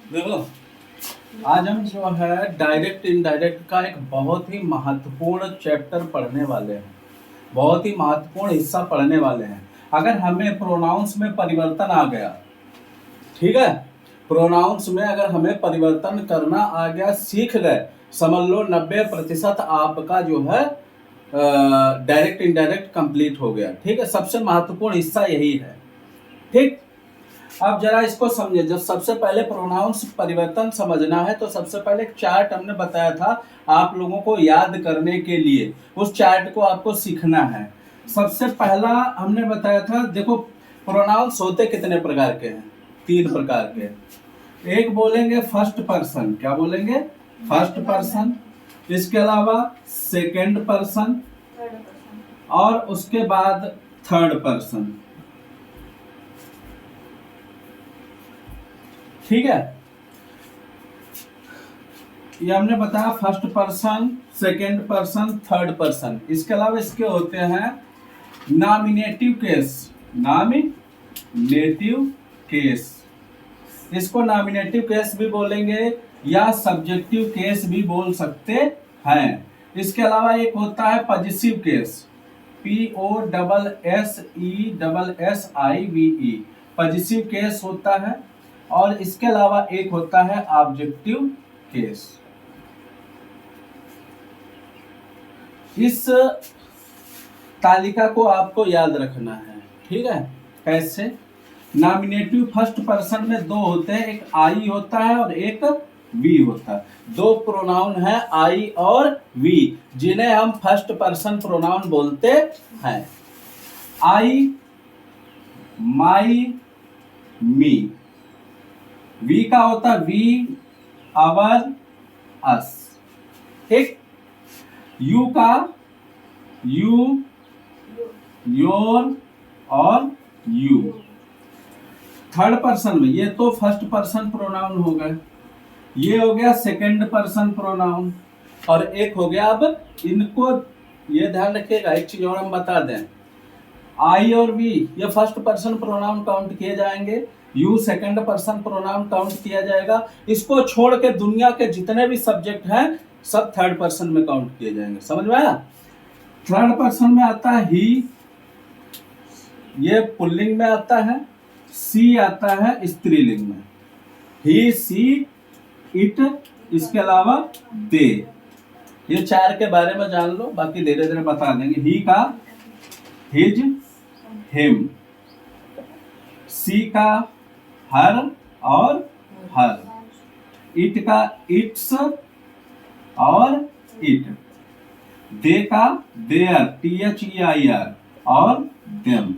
देखो, आज हम जो है डायरेक्ट इनडायरेक्ट का एक बहुत ही महत्वपूर्ण चैप्टर पढ़ने वाले हैं, बहुत ही महत्वपूर्ण हिस्सा पढ़ने वाले हैं। अगर हमें प्रोनाउंस में परिवर्तन आ गया, ठीक है, प्रोनाउंस में अगर हमें परिवर्तन करना आ गया, सीख गए, समझ लो 90% आपका जो है डायरेक्ट इनडायरेक्ट कंप्लीट हो गया। ठीक है, सबसे महत्वपूर्ण हिस्सा यही है। ठीक, अब जरा इसको समझे। जब सबसे पहले प्रोनाउंस परिवर्तन समझना है तो सबसे पहले एक चार्ट हमने बताया था आप लोगों को याद करने के लिए, उस चार्ट को आपको सीखना है। सबसे पहला हमने बताया था, देखो प्रोनाउंस होते कितने प्रकार के हैं? 3 प्रकार के। एक बोलेंगे फर्स्ट पर्सन, क्या बोलेंगे? First person. इसके अलावा सेकेंड पर्सन और उसके बाद थर्ड पर्सन। ठीक है, ये हमने बताया first person, second person, third person. इसके अलावा इसके होते हैं नॉमिनेटिव केस। नॉमिनेटिव केस, इसको नॉमिनेटिव केस भी बोलेंगे या सब्जेक्टिव केस भी बोल सकते हैं। इसके अलावा एक होता है positive case, POSSESSIVE, positive case होता है। और इसके अलावा एक होता है ऑब्जेक्टिव केस। इस तालिका को आपको याद रखना है। ठीक है, कैसे? नॉमिनेटिव फर्स्ट पर्सन में 2 होते हैं, एक आई होता है और एक वी होता है। 2 प्रोनाउन है आई और वी, जिन्हें हम फर्स्ट पर्सन प्रोनाउन बोलते हैं। आई, माई, मी। वी का होता है वी, अवर, अस। ठीक, यू का यू, योर और यू। थर्ड पर्सन में ये तो फर्स्ट पर्सन प्रोनाउन हो गए, ये हो गया सेकंड पर्सन प्रोनाउन, और एक हो गया, अब इनको ये ध्यान रखिएगा, एक चीज और हम बता दें, आई और वी ये फर्स्ट पर्सन प्रोनाउन काउंट किए जाएंगे, you second person pronoun count किया जाएगा। इसको छोड़ के दुनिया के जितने भी सब्जेक्ट हैं सब थर्ड पर्सन में काउंट किए जाएंगे। समझ में आया? थर्ड पर्सन में आता है ही, ये पुल्लिंग में आता है। सी आता है स्त्रीलिंग में, ही, सी, इट। इसके अलावा दे। ये 4 के बारे में जान लो, बाकी धीरे धीरे बता देंगे। ही का हिज, हिम। सी का हर और हर। इट का इट्स और इट। दे का देयर, THEIR और देम।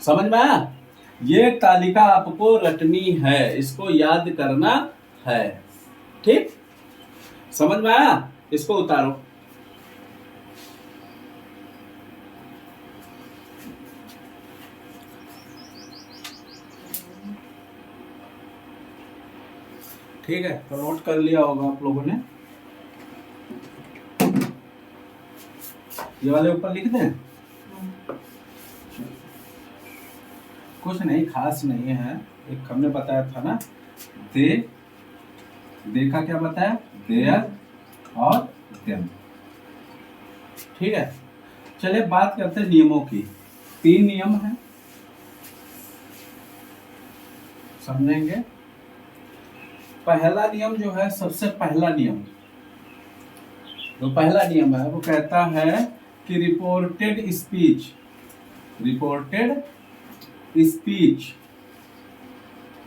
समझ में आया? ये तालिका आपको रटनी है, इसको याद करना है। ठीक, समझ में आया? इसको उतारो। ठीक है, तो नोट कर लिया होगा आप लोगों ने। ये वाले ऊपर लिख दें? कुछ नहीं खास नहीं है, एक हमने बताया था ना, दे का क्या बताया? देयर और देम। ठीक है, चलिए बात करते हैं नियमों की। 3 नियम हैं, समझेंगे। पहला नियम जो है, सबसे पहला नियम, जो पहला नियम है वो कहता है कि रिपोर्टेड स्पीच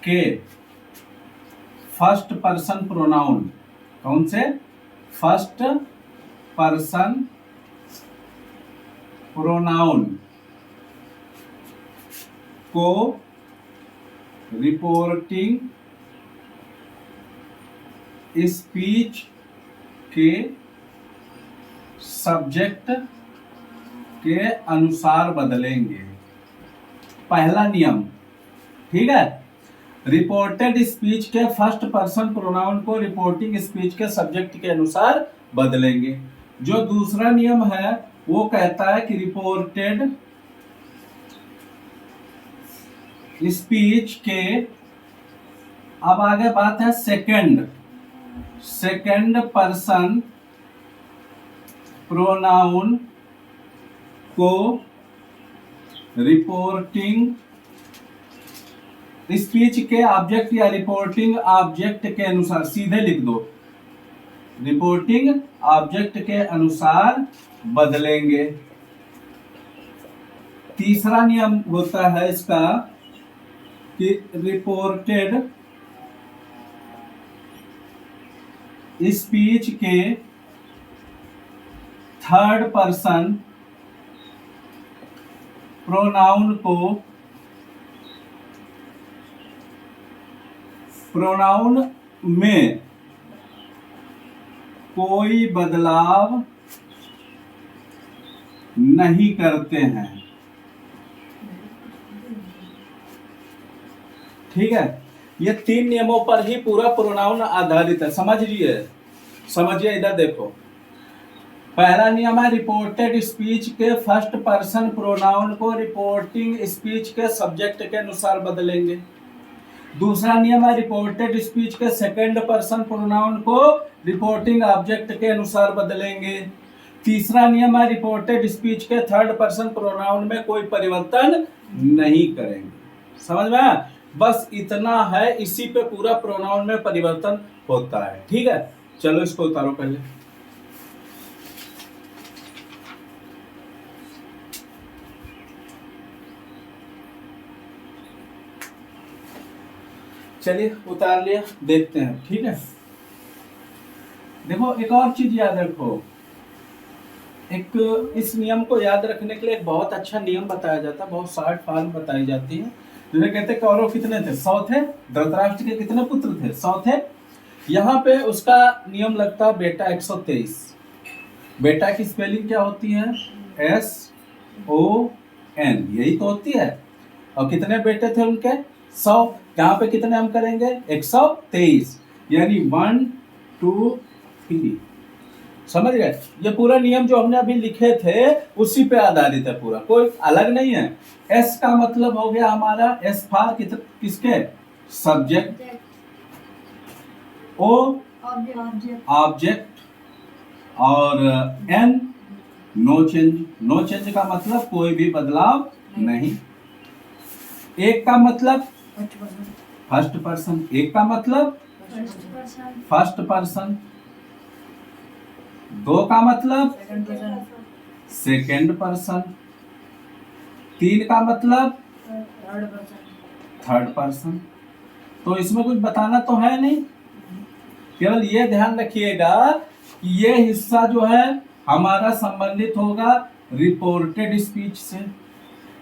के फर्स्ट पर्सन प्रोनाउन, कौन से? फर्स्ट पर्सन प्रोनाउन को रिपोर्टिंग स्पीच के सब्जेक्ट के अनुसार बदलेंगे। पहला नियम, ठीक है, रिपोर्टेड स्पीच के फर्स्ट पर्सन प्रोनाउन को रिपोर्टिंग स्पीच के सब्जेक्ट के अनुसार बदलेंगे। जो दूसरा नियम है वो कहता है कि रिपोर्टेड स्पीच के अब आगे बात है सेकंड पर्सन प्रोनाउन को रिपोर्टिंग स्पीच के ऑब्जेक्ट या रिपोर्टिंग ऑब्जेक्ट के अनुसार, सीधे लिख दो, रिपोर्टिंग ऑब्जेक्ट के अनुसार बदलेंगे। तीसरा नियम होता है इसका कि रिपोर्टेड स्पीच के थर्ड पर्सन प्रोनाउन को प्रोनाउन में कोई बदलाव नहीं करते हैं। ठीक है, ये 3 नियमों पर ही पूरा प्रोनाउन आधारित है। समझिए इधर देखो। पहला नियम है रिपोर्टेड स्पीच के फर्स्ट पर्सन प्रोनाउन को रिपोर्टिंग स्पीच के सब्जेक्ट के अनुसार बदलेंगे। दूसरा नियम है रिपोर्टेड स्पीच के सेकंड पर्सन प्रोनाउन को रिपोर्टिंग ऑब्जेक्ट के अनुसार बदलेंगे। तीसरा नियम है रिपोर्टेड स्पीच के थर्ड पर्सन प्रोनाउन में कोई परिवर्तन नहीं करेंगे। समझ में आया? बस इतना है, इसी पे पूरा प्रोनाउन में परिवर्तन होता है। ठीक है, चलो इसको उतारो पहले। चलिए उतार लिया, देखते हैं। ठीक है, देखो एक और चीज याद रखो। एक इस नियम को याद रखने के लिए एक बहुत अच्छा नियम बताया जाता है, बहुत शॉर्ट फॉर्म बताई जाती है। जिन्हें कहते हैं कौरव कितने थे? 100 थे। धृतराष्ट्र के कितने पुत्र थे? 100 थे। यहाँ पे उसका नियम लगता है बेटा 123। बेटा की स्पेलिंग क्या होती है? SON, यही तो होती है। और कितने बेटे थे उनके? 100। यहाँ पे कितने हम करेंगे? 123, यानी 1 2 3। समझ गए? ये पूरा नियम जो हमने अभी लिखे थे उसी पे आधारित है पूरा, कोई अलग नहीं है। एस का मतलब हो गया हमारा एस फॉर किसके? सब्जेक्ट। O object. और N no change. No change का मतलब कोई भी बदलाव नहीं। एक का मतलब फर्स्ट पर्सन। एक का मतलब फर्स्ट पर्सन। दो का मतलब सेकंड पर्सन। तीन का मतलब थर्ड पर्सन। तो इसमें कुछ बताना तो है नहीं, केवल ये ध्यान रखिएगा कि ये हिस्सा जो है हमारा संबंधित होगा रिपोर्टेड स्पीच से।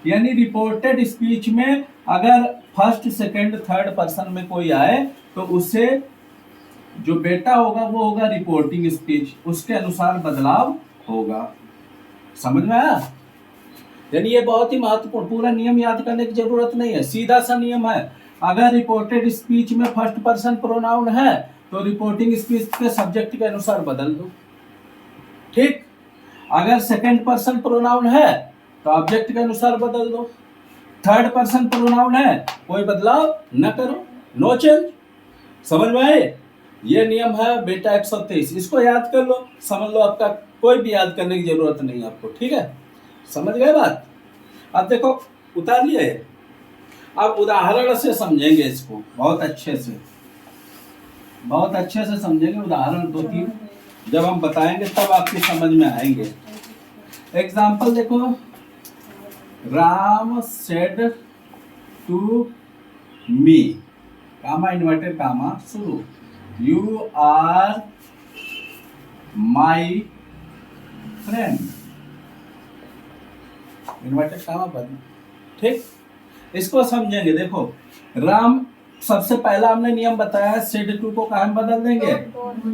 यानी रिपोर्टेड स्पीच में अगर फर्स्ट सेकंड थर्ड पर्सन में कोई आए तो उसे जो बेटा होगा वो होगा रिपोर्टिंग स्पीच, उसके अनुसार बदलाव होगा। समझ में आया? यानी ये बहुत ही महत्वपूर्ण, पूरा नियम याद करने की जरूरत नहीं है, सीधा सा नियम है। अगर रिपोर्टेड स्पीच में फर्स्ट पर्सन प्रोनाउन है तो रिपोर्टिंग स्पीच के सब्जेक्ट के अनुसार बदल दो। ठीक, अगर सेकंड पर्सन प्रोनाउन है तो ऑब्जेक्ट के अनुसार बदल दो। थर्ड पर्सन प्रोनाउन है, कोई बदलाव न करो, नो चेंज। समझ में आए? ये नियम है बेटा 123, इसको याद कर लो, समझ लो। आपका कोई भी याद करने की जरूरत नहीं है आपको। ठीक है, समझ गए बात? अब देखो उतार लिए। अब उदाहरण से समझेंगे इसको, बहुत अच्छे से समझेंगे। उदाहरण 2-3 जब हम बताएंगे तब आपकी समझ में आएंगे। एग्जाम्पल देखो, Ram said to me, comma inverted comma शुरू, you are my friend, inverted comma बंद। ठीक, इसको समझेंगे। देखो राम, सबसे पहला हमने नियम बताया, सेड टू को कहाँ बदल देंगे?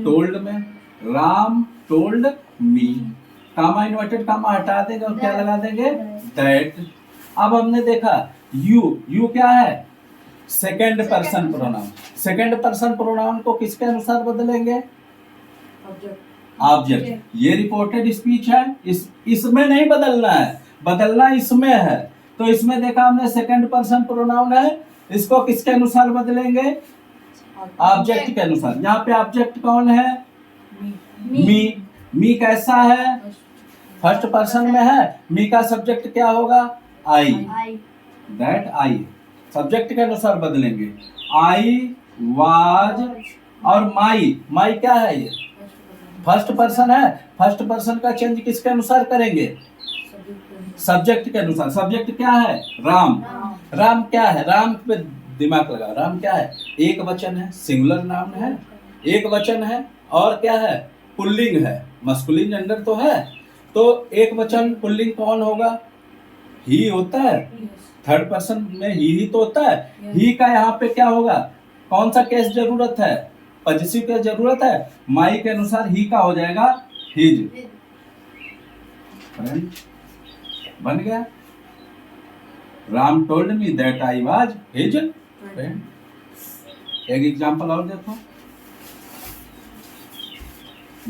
टोल्ड में। Ram told me, comma inverted कामा हटा देंगे और क्या लगा देंगे? दैट। अब हमने देखा यू क्या है? Second person pronoun. Second person pronoun को किसके अनुसार बदलेंगे? ऑब्जेक्ट। ये रिपोर्टेड स्पीच है, इसमें नहीं बदलना है, बदलना इसमें है। तो इसमें देखा हमने सेकंड पर्सन प्रोनाउन है, इसको किसके अनुसार बदलेंगे? ऑब्जेक्ट के अनुसार। यहाँ पे ऑब्जेक्ट कौन है? मी। मी कैसा है? फर्स्ट पर्सन में है। मी का सब्जेक्ट क्या होगा? आई। दैट आई सब्जेक्ट के अनुसार बदलेंगे। आई वाज और माई। माई क्या है? ये फर्स्ट पर्सन है। फर्स्ट पर्सन का चेंज किसके अनुसार करेंगे? सब्जेक्ट के अनुसार। सब्जेक्ट क्या है? राम। राम क्या है? राम पे दिमाग लगा। राम क्या है? एक वचन है, सिंगुलर नाउन है, एक वचन है, और क्या है? पुल्लिंग है। मस्कुलिन जेंडर तो है, तो एक वचन पुल्लिंग कौन होगा? ही होता है। थर्ड पर्सन में ही तो होता है। ही का यहाँ पे क्या होगा? कौन सा केस जरूरत है? पॉजिटिव केस जरूरत है। माई के अनुसार ही का हो जाएगा हिज। बन गया। Ram told me that I was his friend. एक एग्जांपल और देखो।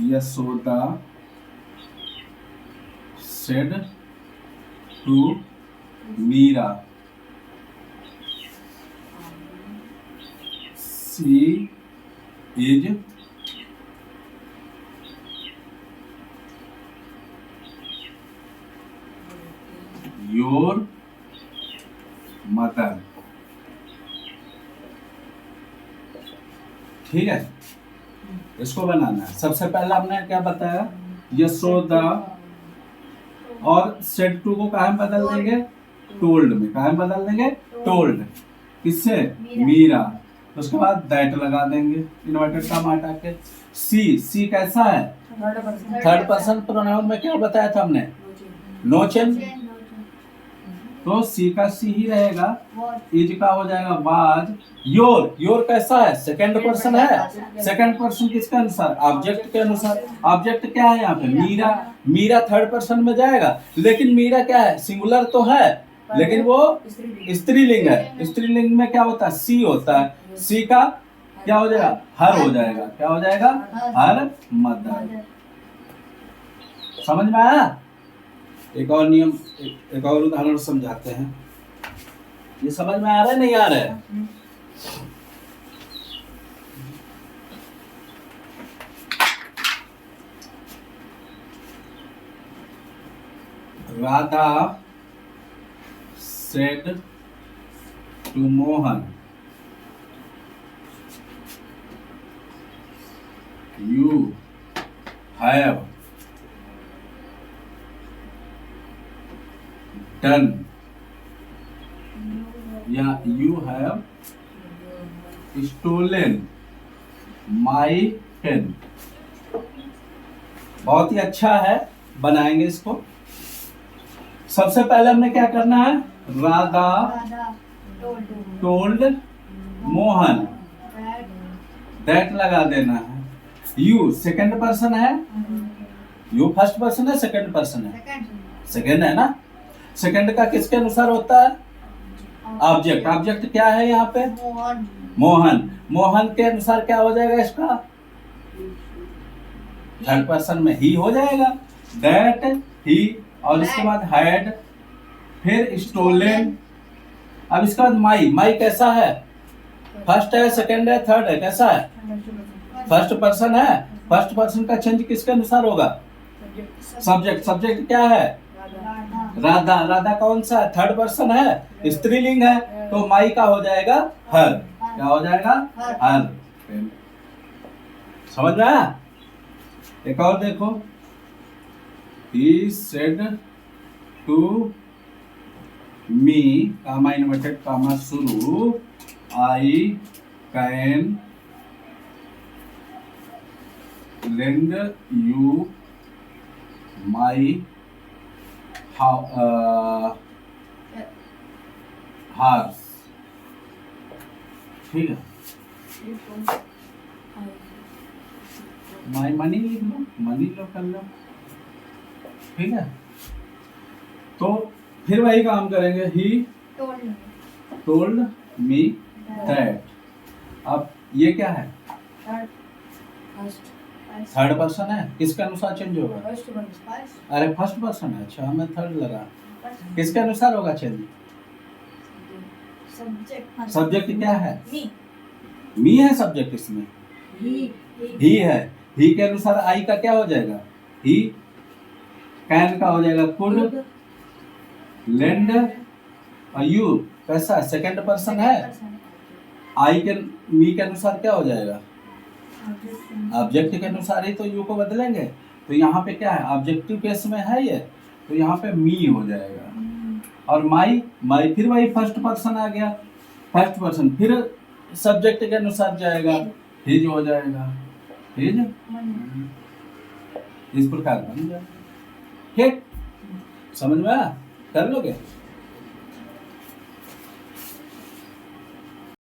Yashoda said to Meera she is your mother। ठीक है, इसको बनाना है। सबसे पहला हमने क्या बताया? यशोदा और सेड टू को कहाँ में बदल देंगे? टोल्ड में। कहाँ में बदल देंगे? टोल्ड। किससे? मीरा। उसके बाद दैट लगा देंगे इन्वर्टेड कॉमा हटा के। सी। सी कैसा है? थर्ड पर्सन प्रोनाउन में क्या बताया था हमने? No change. तो सी का सी ही रहेगा। इज का हो जाएगा वाज। योर। योर कैसा है? सेकंड पर्सन है। सेकंड पर्सन किसके अनुसार? ऑब्जेक्ट के अनुसार। ऑब्जेक्ट क्या है यहाँ पे? मीरा। मीरा थर्ड पर्सन में जाएगा, लेकिन मीरा क्या है? सिंगुलर तो है, लेकिन वो स्त्रीलिंग है। स्त्रीलिंग में क्या होता है? सी होता है। सी का क्या हो जाएगा? हर हो जाएगा। क्या हो जाएगा? Her mother. समझ में आया? एक और नियम, एक और उदाहरण समझाते हैं। ये समझ में आ रहा है नहीं आ रहा है? Radha said to Mohan you have done या you have stolen my pen। बहुत ही अच्छा है, बनाएंगे इसको। सबसे पहले हमने क्या करना है? राधा टोल्ड मोहन, दैट लगा देना है। यू सेकंड पर्सन है। यू फर्स्ट पर्सन है, सेकंड पर्सन है? सेकंड है ना। सेकंड का किसके अनुसार होता है? ऑब्जेक्ट। ऑब्जेक्ट क्या है यहाँ पे? मोहन। मोहन के अनुसार क्या हो जाएगा इसका? थर्ड पर्सन में ही हो जाएगा। दैट ही, और इसके बाद हैड, फिर स्टोलन। अब इसके बाद माई। माई कैसा है? फर्स्ट है, सेकंड है, थर्ड है? कैसा है? फर्स्ट पर्सन है। फर्स्ट पर्सन का चेंज किसके अनुसार होगा? सब्जेक्ट। सब्जेक्ट क्या है? राधा। राधा कौन सा है? थर्ड पर्सन है, स्त्रीलिंग है, तो माई का हो जाएगा हर। क्या हो जाएगा? हर। समझ में आया? एक और देखो। He said to me, comma inverted comma शुरू, I can lend you my horse। ठीक है, माई मनी लिख लो, मनी लो कर लो। ठीक है, तो फिर वही काम करेंगे। He told me that. अब ये क्या है? थर्ड पर्सन है। किसके अनुसार चेंज होगा? अरे फर्स्ट पर्सन है। अच्छा, हमें थर्ड लगा। किसके अनुसार होगा चेंज? सब्जेक्ट क्या है? मी है सब्जेक्ट इसमें, ही है, ही के अनुसार आई का क्या हो जाएगा, ही, कैन का हो जाएगा कुड, लेंड, और यू कैसा सेकंड पर्सन है, आई के मी के अनुसार क्या हो जाएगा, ऑब्जेक्ट के अनुसार ही तो यू को बदलेंगे। तो यहाँ पे क्या है, ऑब्जेक्टिव केस में है ये, तो यहाँ पे मी हो जाएगा। और माई, माई फिर वही फर्स्ट पर्सन आ गया, फर्स्ट पर्सन फिर सब्जेक्ट के अनुसार जाएगा, हिज हो जाएगा, हिज, इस प्रकार बन जाएगा। ठीक, समझ में आया, कर लोगे।